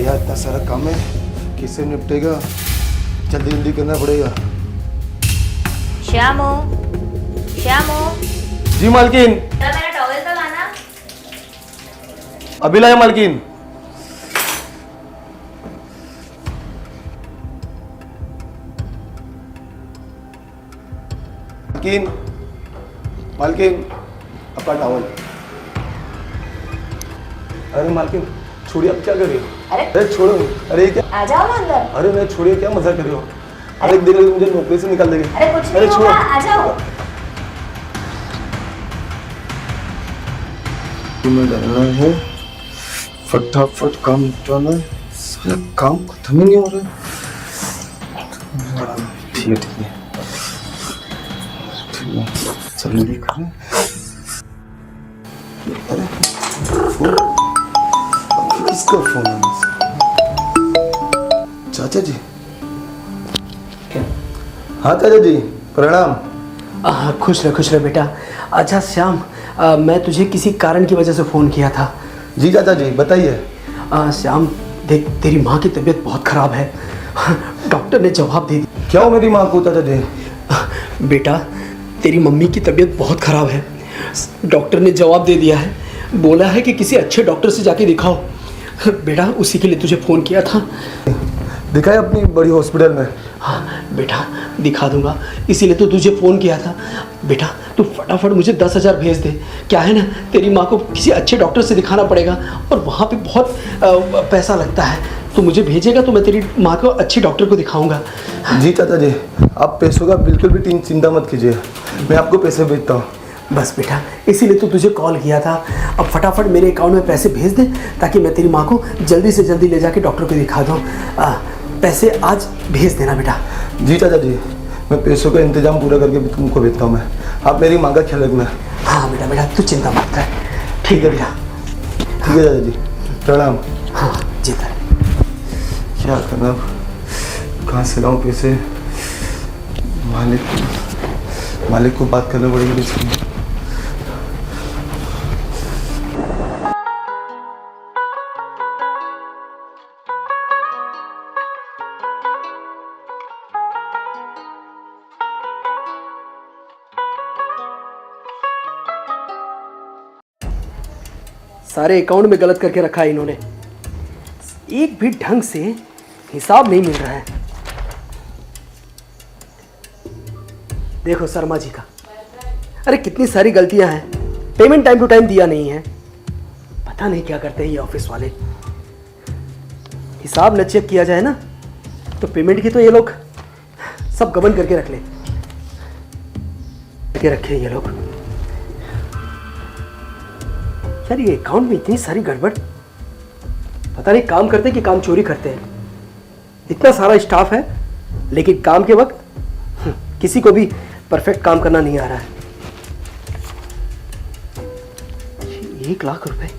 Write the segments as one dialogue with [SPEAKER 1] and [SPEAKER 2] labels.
[SPEAKER 1] भैया इतना सारा काम है, किससे निपटेगा? जल्दी जल्दी करना पड़ेगा।
[SPEAKER 2] श्यामो, श्यामो।
[SPEAKER 1] जी मालकिन।
[SPEAKER 2] मेरा टॉवेल तो लाना।
[SPEAKER 1] अभी लाया मालकिन। मालकिन, मालकिन, आपका टॉवल। अरे मालकिन छोड़िए, आप क्या कर रही हो? अरे छोड़ो। अरे क्या?
[SPEAKER 2] आ जाओ ना अंदर।
[SPEAKER 1] अरे मैं छोड़िए, क्या मजाक कर रही हो? अरे देख लो, मुझे नौकरी से निकाल देगी।
[SPEAKER 2] अरे कुछ नहीं होगा, आ जाओ।
[SPEAKER 1] तुम्हें डरना है, फटाफट काम निपटाना है। सारा काम खत्म ही नहीं हो रहा। ठीक है ठीक है ठीक है, जल्दी करें। अरे फोन, किसका फोन है? चाचा जी। हाँ चाचा जी, प्रणाम।
[SPEAKER 3] खुश रह बेटा। अच्छा श्याम, मैं तुझे किसी कारण की वजह से फ़ोन किया था।
[SPEAKER 1] जी चाचा जी, बताइए।
[SPEAKER 3] श्याम देख, तेरी माँ की तबीयत बहुत ख़राब है। डॉक्टर ने जवाब दे दिया।
[SPEAKER 1] क्या हो मेरी माँ को चाचा जी?
[SPEAKER 3] बेटा तेरी मम्मी की तबीयत बहुत ख़राब है। डॉक्टर ने जवाब दे दिया है, बोला है कि किसी अच्छे डॉक्टर से जाके दिखाओ। बेटा उसी के लिए तुझे फ़ोन किया था।
[SPEAKER 1] दिखाए अपनी बड़ी हॉस्पिटल में?
[SPEAKER 3] हाँ बेटा दिखा दूंगा, इसीलिए तो तुझे फ़ोन किया था। बेटा तू फटाफट मुझे 10,000 भेज दे। क्या है ना, तेरी माँ को किसी अच्छे डॉक्टर से दिखाना पड़ेगा और वहाँ पे बहुत पैसा लगता है। तो मुझे भेजेगा तो मैं तेरी माँ को अच्छे डॉक्टर को दिखाऊंगा।
[SPEAKER 1] जी चाचा जी, आप पैसों का बिल्कुल भी चिंता मत कीजिए, मैं आपको पैसे भेजता हूँ।
[SPEAKER 3] बस बेटा इसीलिए तो तुझे कॉल किया था। अब फटाफट मेरे अकाउंट में पैसे भेज दे ताकि मैं तेरी माँ को जल्दी से जल्दी ले जाके डॉक्टर को दिखा दूँ। पैसे आज भेज देना बेटा।
[SPEAKER 1] जी चाचा जी, मैं पैसों का इंतजाम पूरा करके तुमको भेजता हूँ मैं। आप मेरी माँ का ख्याल रखना।
[SPEAKER 3] हाँ बेटा तू चिंता मत कर। ठीक है बेटा।
[SPEAKER 1] ठीक है चाचा जी, प्रणाम।
[SPEAKER 3] हाँ जीता।
[SPEAKER 1] क्या करना, कहाँ से लाऊं पैसे? मालिक को बात करना पड़ेगी इसकी।
[SPEAKER 3] सारे अकाउंट में गलत करके रखा है इन्होंने, एक भी ढंग से हिसाब नहीं मिल रहा है। देखो शर्मा जी का, अरे कितनी सारी गलतियां हैं। पेमेंट टाइम टू टाइम दिया नहीं है, पता नहीं क्या करते हैं ये ऑफिस वाले। हिसाब न चेक किया जाए ना तो पेमेंट की तो ये लोग सब गबन करके रखे ये लोग। यार ये अकाउंट में इतनी सारी गड़बड़, पता नहीं काम करते कि काम चोरी करते हैं। इतना सारा स्टाफ है लेकिन काम के वक्त किसी को भी परफेक्ट काम करना नहीं आ रहा है। 1 लाख रुपए,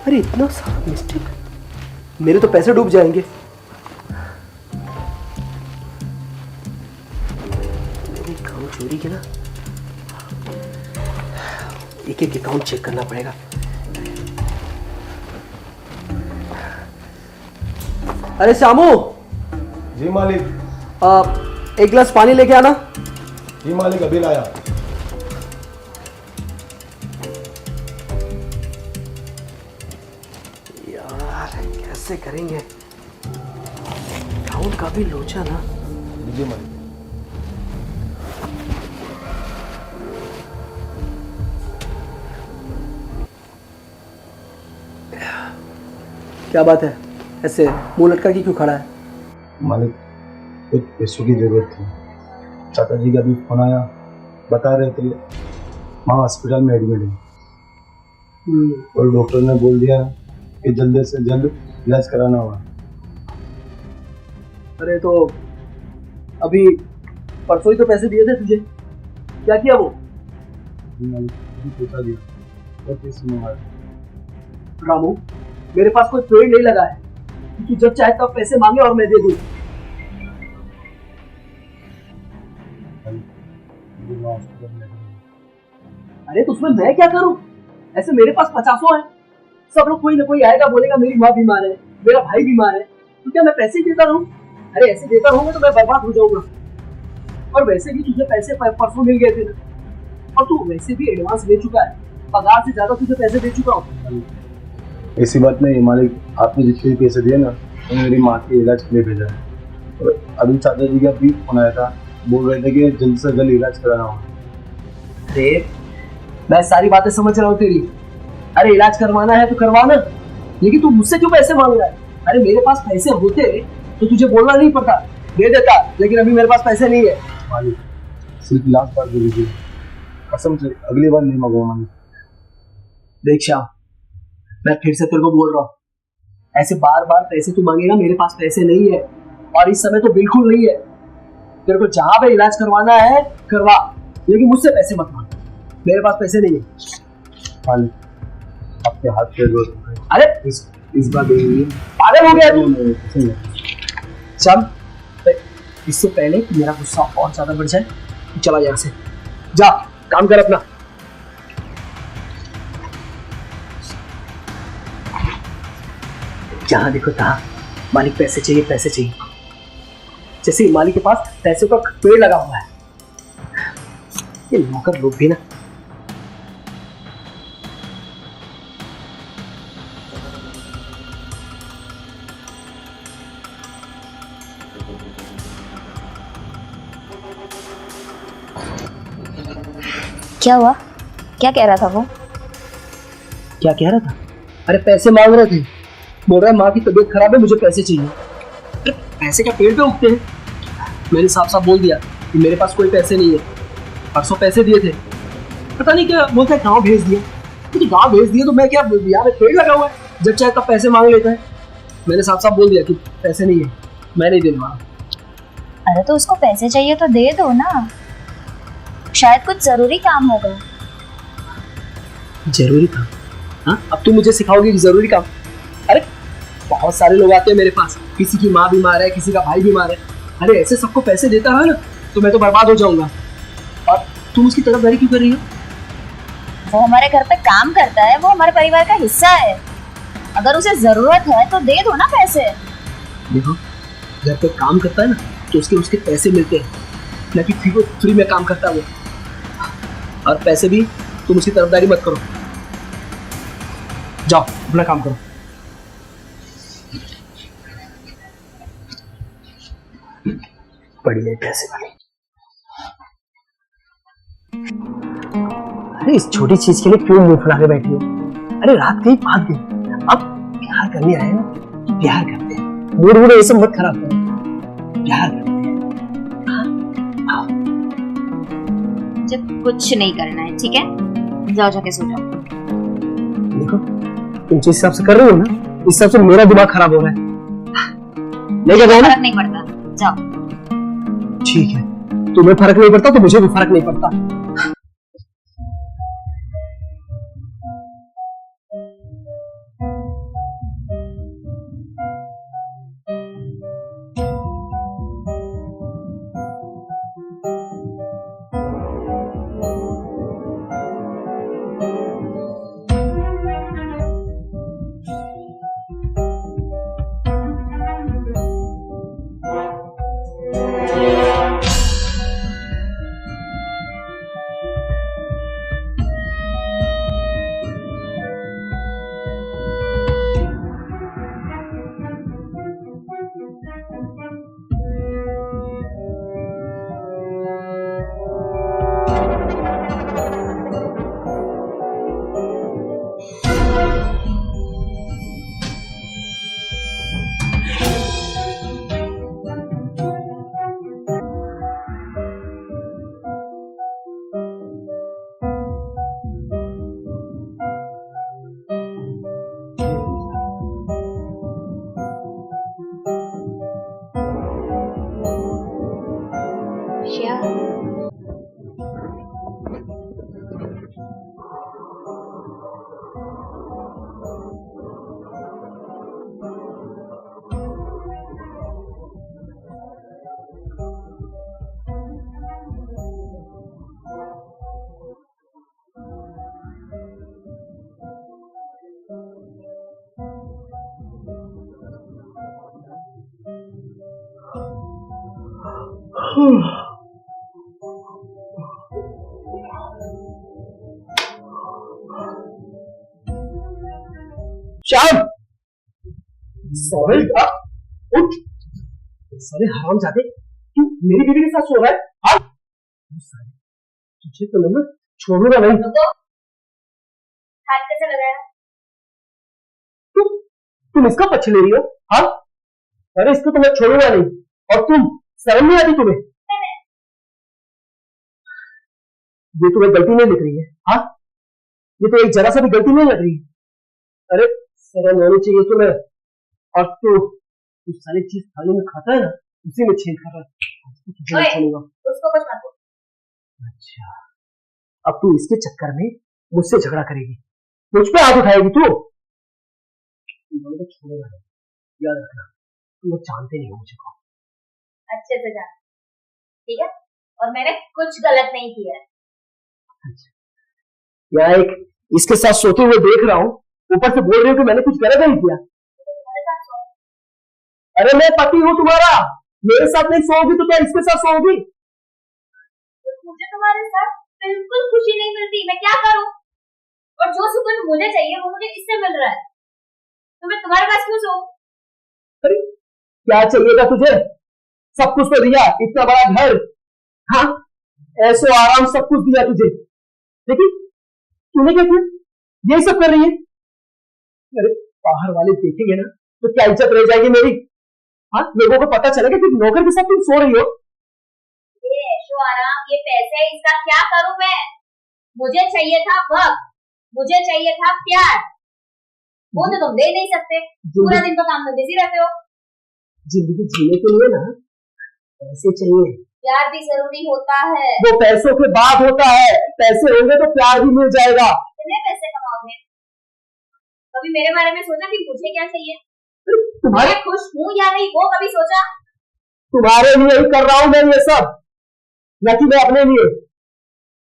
[SPEAKER 3] अरे इतना सारा मिस्टेक, मेरे तो पैसे डूब जाएंगे। मेरे काम चोरी के ना, एक एक अकाउंट चेक करना पड़ेगा। अरे श्यामू।
[SPEAKER 1] जी मालिक।
[SPEAKER 3] 1 गिलास पानी लेके आना।
[SPEAKER 1] जी मालिक, अभी लाया।
[SPEAKER 3] यार कैसे करेंगे, अकाउंट का भी लोचा ना।
[SPEAKER 1] जी मालिक।
[SPEAKER 3] क्या बात है, ऐसे मुंह लटका के क्यों खड़ा है?
[SPEAKER 1] मालिक कुछ पैसों की जरूरत थी। चाचा जी का भी फोन आया, बता रहे थे माँ हॉस्पिटल में एडमिट है और डॉक्टर ने बोल दिया कि जल्द से जल्द इलाज कराना होगा।
[SPEAKER 3] अरे तो अभी परसों ही तो पैसे दिए थे तुझे, क्या किया वो?
[SPEAKER 1] मालिक अभी पहुंचा दिया और पैसे मंगा।
[SPEAKER 3] रामू मेरे पास कोई पेड़ नहीं लगा है कि जब चाहे तब पैसे मांगे और मैं दे दूं। अरे तो उसमें मैं क्या करूं? ऐसे मेरे पास 50 हैं, सब लोग कोई ना कोई आएगा बोलेगा मेरी माँ बीमार है, मेरा भाई बीमार है, तो क्या मैं पैसे देता रहूं? अरे ऐसे देता रहूंगा तो मैं बर्बाद हो जाऊंगा। और वैसे भी तुझे पैसे परसों मिल गए थे ना, और तू वैसे भी एडवांस ले चुका है, पगार से ज्यादा तुझे पैसे दे चुका हूँ।
[SPEAKER 1] ऐसी बात नहीं मालिक, आपने जितने भी पैसे दिए ना वो मेरी माँ के इलाज के लिए भेजा है। और अभी चाचा जी का भी फोन आया था, बोल रहे थे कि जल्द से जल्द इलाज कराना होगा।
[SPEAKER 3] अरे मैं सारी बातें समझ रहा हूँ तेरी। अरे इलाज करवाना है तो करवाना, लेकिन तू मुझसे क्यों पैसे मांग रहा है? अरे मेरे पास पैसे होते तो तुझे बोलना नहीं पड़ता, दे देता, लेकिन अभी मेरे पास पैसे नहीं है।
[SPEAKER 1] मालिक सिर्फ लास्ट बार दे दीजिए, कसम से अगली बार नहीं मांगूंगा मालिक।
[SPEAKER 3] देख श्याम, मैं फिर से तेरे को बोल रहा हूँ, ऐसे बार बार पैसे तू मांगेगा, मेरे पास पैसे नहीं है, और इस समय तो बिल्कुल नहीं है। तेरे को जहां पे इलाज करवाना है करवा, लेकिन मुझसे पैसे मत मांग, मेरे पास पैसे नहीं है।
[SPEAKER 1] मालिक आपके हाथ पे जोर है।
[SPEAKER 3] अरे
[SPEAKER 1] इस बार दे दीजिए।
[SPEAKER 3] पागल हो गया तू?
[SPEAKER 1] नहीं।
[SPEAKER 3] चल, इससे पहले कि मेरा गुस्सा और ज्यादा बढ़ जाए, तू चला यहाँ से, जा काम कर अपना। जहां देखो तहां मालिक पैसे चाहिए, पैसे चाहिए, जैसे मालिक के पास पैसे का पेड़ लगा हुआ है। ये नौकर लोग भी ना।
[SPEAKER 2] क्या हुआ? क्या कह रहा था वो?
[SPEAKER 3] क्या कह रहा था? अरे पैसे मांग रहे थे, बोल रहा है माँ की तबीयत खराब है, मुझे पैसे चाहिए। अरे पैसे क्या पेड़ पे उगते हैं? मैंने साफ साफ बोल दिया कि मेरे पास कोई पैसे नहीं है, परसों पैसे दिए थे, पता नहीं क्या बोलता है गाँव भेज दिया। मुझे गाँव भेज दिया तो मैं क्या, यहाँ पे पेड़ लगा हुआ है, जब चाहे तब पैसे मांग लेता है। मैंने साफ साफ बोल दिया कि पैसे नहीं है, मैं नहीं देने वाला।
[SPEAKER 2] अरे तो उसको पैसे चाहिए तो दे दो ना, शायद कुछ जरूरी काम होगा।
[SPEAKER 3] जरूरी काम? हाँ, अब तुम मुझे सिखाओगे कि जरूरी काम? अरे बहुत सारे लोग आते हैं मेरे पास, किसी की माँ बीमार है, किसी का भाई बीमार है। अरे ऐसे सबको पैसे देता है ना तो मैं तो बर्बाद हो जाऊंगा। और तुम उसकी तरफदारी क्यों कर रही हो?
[SPEAKER 2] वो हमारे घर पे काम करता है, वो हमारे परिवार का हिस्सा है, अगर उसे जरूरत है तो दे दो ना पैसे।
[SPEAKER 3] देखो, घर पे काम करता है ना तो उसके पैसे मिलते हैं, न कि फ्री में काम करता है वो। और पैसे भी तुम उसकी तरफदारी मत करो, जाओ अपना काम करो। बढ़िया पैसे वाले। अरे इस छोटी चीज के लिए क्यों मुंह फुला के बैठी हो? अरे रात गई बात गई, अब प्यार करने आए ना तो प्यार करते हैं, मूड वूड ये सब मत खराब करो, प्यार करते हैं। हाँ, आओ।
[SPEAKER 2] जब कुछ नहीं करना है, ठीक है, जाओ जाके सो जाओ।
[SPEAKER 3] देखो तुम जिस हिसाब से कर रही हो ना, इस हिसाब से मेरा दिमाग खराब हो रहा है। नहीं कर रहा ना?
[SPEAKER 2] फर्क नहीं पड़ता, जाओ।
[SPEAKER 3] ठीक है, तुम्हें फर्क नहीं पड़ता तो मुझे भी फर्क नहीं पड़ता। श्याम, सॉरी उठ। सारे हराम जाते, तू मेरी बीवी के साथ सो रहा है? हाँ, तुझे तो मैं छोड़ूंगा नहीं।
[SPEAKER 2] रुको, हाथ कैसे लगाया?
[SPEAKER 3] तुम इसका पक्ष ले रही हो? हाँ, अरे इसको तो मैं छोड़ूंगा नहीं। और तुम, शर्म नहीं आती तुम्हें? ये तुम्हें गलती नहीं लग रही है? हाँ, ये तो एक जरा सा भी गलती नहीं लग रही है। अरे शर्म होनी चाहिए तुम्हें। और तू सारी चीज थाली में खाता है ना, उसी में छेद कर रहा है।
[SPEAKER 2] उसको कुछ मत बोल।
[SPEAKER 3] अच्छा, अब तू इसके चक्कर में मुझसे झगड़ा करेगी, मुझ पे हाथ उठाएगी तू? तो छोड़ेगा नहीं, याद रखना। तुम लोग जानते नहीं हो मुझे कौन।
[SPEAKER 2] अच्छे से जान, ठीक है? और मैंने कुछ गलत नहीं किया है।
[SPEAKER 3] अच्छा, यहाँ एक इसके साथ सोते हुए देख रहा हूँ, ऊपर से बोल रही हूँ कि मैंने कुछ गलत नहीं किया। अरे मैं पति हूँ तुम्हारा, मेरे साथ नहीं सोओगी तो क्या इसके साथ सोओगी?
[SPEAKER 2] मुझे तुम्हारे साथ बिल्कुल खुशी नहीं मिलती, मैं क्या करूं? और जो सुकून मुझे चाहिए वो मुझे इससे मिल रहा है, तो मैं तुम्हारे पास क्यों सोऊं?
[SPEAKER 3] अरे क्या चाहिएगा तुझे? सब कुछ तो दिया, इतना बड़ा घर, हाँ, ऐसो आराम सब कुछ दिया तुझे, लेकिन तूने क्या किया? यही सब कर रही है? अरे बाहर वाले देखेंगे ना तो क्या इज्जत रह जाएगी मेरी? हाँ, लोगों को पता चलेगा कि नौकर के साथ तुम सो रही हो।
[SPEAKER 2] ये ऐशो आराम, ये पैसे, इसका क्या करूं मैं? मुझे चाहिए था वक्त, मुझे चाहिए था प्यार, वो तो तुम दे नहीं सकते। पूरा दिन तो काम में बिजी रहते हो।
[SPEAKER 3] जिंदगी जीने के लिए ना पैसे चाहिए।
[SPEAKER 2] प्यार भी जरूरी होता है।
[SPEAKER 3] वो पैसों के बाद होता है, पैसे होंगे तो प्यार भी मिल जाएगा।
[SPEAKER 2] कितने पैसे कमाओगे? कभी मेरे बारे में सोचा कि मुझे क्या चाहिए?
[SPEAKER 3] तुम्हारे
[SPEAKER 2] मैं खुश हूँ या नहीं वो कभी सोचा?
[SPEAKER 3] तुम्हारे लिए ही कर रहा हूं मैं ये सब, न कि मैं अपने लिए।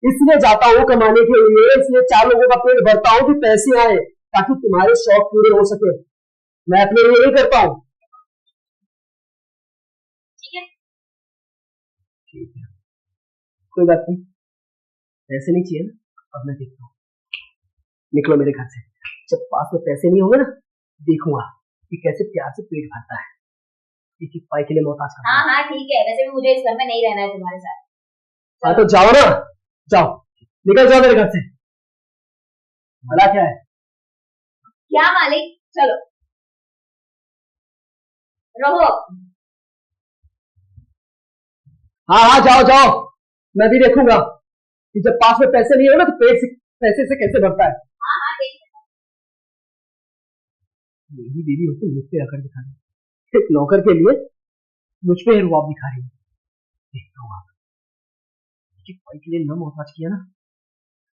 [SPEAKER 3] इसलिए जाता हूँ कमाने के लिए, इसलिए 4 लोगों का पेट भरता हूँ कि पैसे आए, ताकि तुम्हारे शौक पूरे हो सके। मैं अपने लिए नहीं करता हूँ।
[SPEAKER 2] ठीक है,
[SPEAKER 3] ठीक है, कोई बात नहीं, पैसे नहीं चाहिए ना। अब मैं देखता हूँ, निकलो मेरे घर से। जब पास में पैसे नहीं होंगे ना, देखूंगा कि कैसे प्यार से पेट भरता है। एक एक पाई के लिए मोहताज करता
[SPEAKER 2] हाँ हाँ ठीक है, वैसे भी मुझे इस घर में नहीं रहना है तुम्हारे साथ।
[SPEAKER 3] हाँ तो जाओ ना, जाओ, निकल जाओ मेरे घर से। भला क्या है?
[SPEAKER 2] क्या मालिक, चलो रहो।
[SPEAKER 3] हाँ हाँ जाओ जाओ, मैं भी देखूंगा कि जब पास में पैसे नहीं हो ना तो पेट से पैसे से कैसे भरता है।
[SPEAKER 2] हाँ हाँ ठीक है।
[SPEAKER 3] मेरी बीवी होती मुझ पे अकड़ दिखा रही, एक नौकर के लिए मुझ पे रुआब दिखा रही है। देखता हूँ आप के लिए न मोहताज किया ना,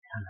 [SPEAKER 3] ध्यान